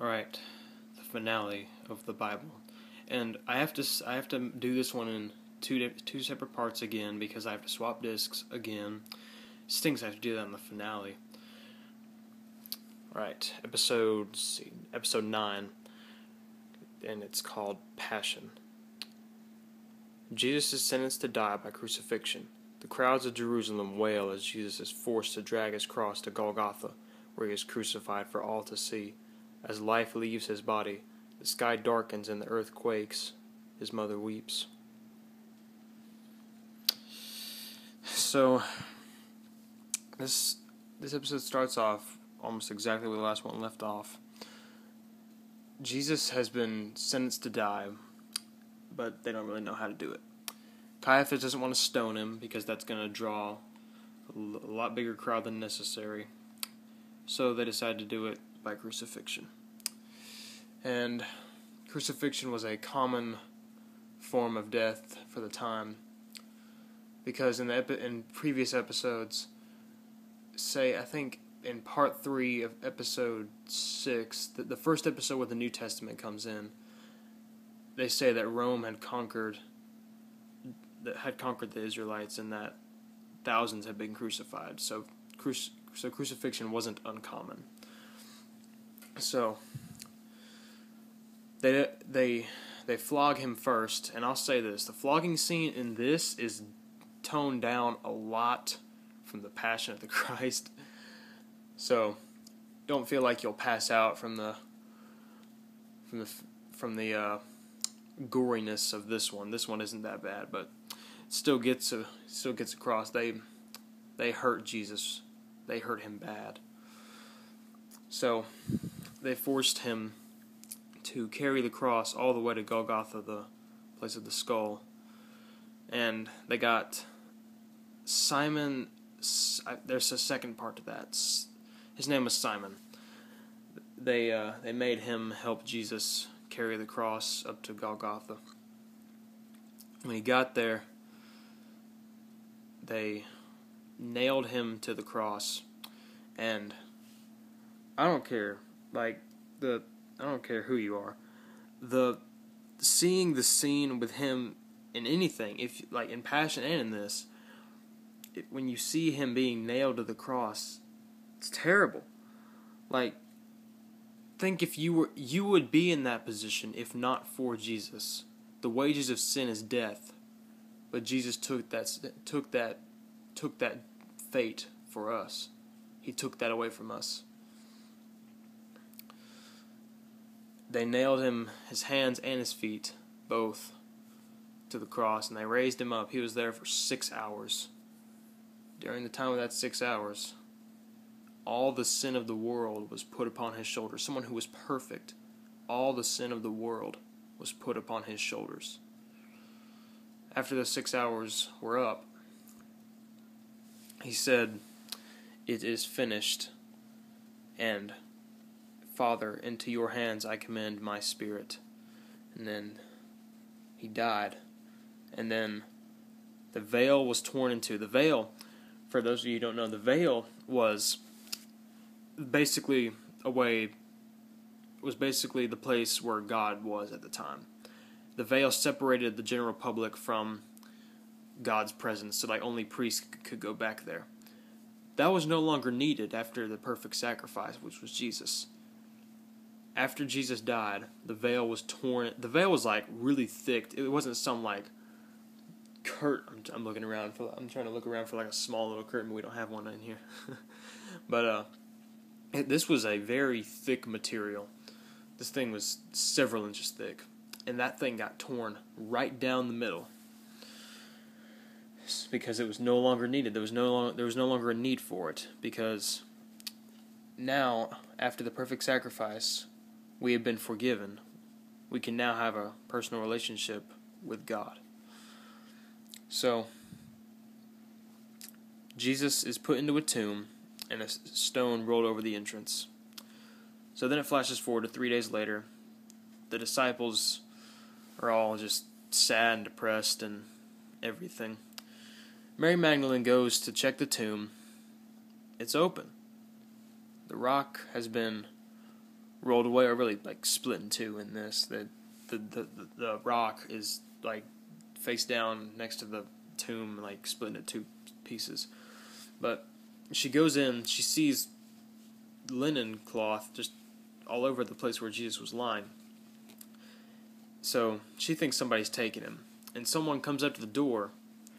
All right, the finale of the Bible, and I have to do this one in two separate parts again because I have to swap discs again. Stinks I have to do that in the finale. All right, episode 9, and it's called Passion. Jesus is sentenced to die by crucifixion. The crowds of Jerusalem wail as Jesus is forced to drag his cross to Golgotha, where he is crucified for all to see. As life leaves his body, the sky darkens and the earth quakes. His mother weeps. So, this episode starts off almost exactly where the last one left off. Jesus has been sentenced to die, but they don't really know how to do it. Caiaphas doesn't want to stone him because that's going to draw a lot bigger crowd than necessary. So they decided to do it by crucifixion. And crucifixion was a common form of death for the time, because in previous episodes, I think in part 3 of episode 6, the first episode where the New Testament comes in, they say that Rome had conquered the Israelites and that thousands had been crucified. So crucifixion wasn't uncommon. So they flog him first, and I'll say this: the flogging scene in this is toned down a lot from the Passion of the Christ. So don't feel like you'll pass out from the goriness of this one. This one isn't that bad, but it still gets across. They hurt Jesus. They hurt him bad. So they forced him to carry the cross all the way to Golgotha, the place of the skull. And they got Simon. There's a second part to that. His name was Simon. They made him help Jesus carry the cross up to Golgotha. When he got there, they nailed him to the cross, and I don't care, I don't care who you are. Seeing the scene with him in anything, if like in Passion and in this, when you see him being nailed to the cross, it's terrible. Like, think if you would be in that position if not for Jesus. The wages of sin is death, but Jesus took that fate for us. He took that away from us. They nailed him, his hands and his feet, both, to the cross, and they raised him up. He was there for 6 hours. During the time of that 6 hours, all the sin of the world was put upon his shoulders. Someone who was perfect, all the sin of the world was put upon his shoulders. After the 6 hours were up, he said, "It is finished, and Father, into your hands I commend my spirit." And then he died. And then the veil was torn in two. The veil, for those of you who don't know, the veil was basically the place where God was at the time. The veil separated the general public from God's presence, so like only priests could go back there. That was no longer needed after the perfect sacrifice, which was Jesus. After Jesus died, the veil was torn. The veil was like really thick. It wasn't some like curtain. I'm trying to look around for like a small little curtain. But we don't have one in here. But this was a very thick material. This thing was several inches thick, and that thing got torn right down the middle because it was no longer needed. There was no longer a need for it, because now, after the perfect sacrifice, we have been forgiven. We can now have a personal relationship with God. So, Jesus is put into a tomb, and a stone rolled over the entrance. So then it flashes forward to 3 days later. The disciples are all just sad and depressed and everything. Mary Magdalene goes to check the tomb. It's open. The rock has been rolled away, or really like split in two in this. The rock is like face down next to the tomb, like split into two pieces. But she goes in, she sees linen cloth just all over the place where Jesus was lying. So she thinks somebody's taken him, and someone comes up to the door.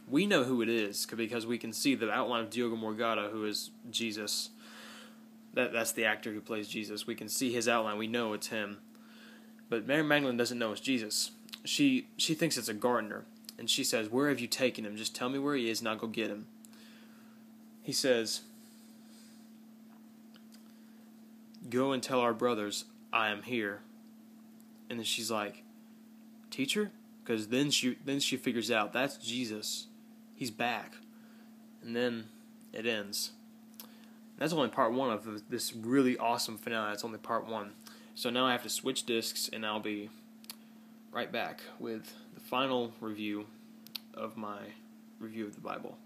We know who it is because we can see the outline of Diogo Morgado, who is Jesus. That's the actor who plays Jesus. We can see his outline. We know it's him. But Mary Magdalene doesn't know it's Jesus. She thinks it's a gardener, and she says, "Where have you taken him? Just tell me where he is, and I'll go get him." He says, "Go and tell our brothers I am here." And then she's like, "Teacher?" Because then she figures out that's Jesus. He's back. And then it ends. That's only part one of this really awesome finale. That's only part one. So now I have to switch discs, and I'll be right back with the final review of my review of the Bible.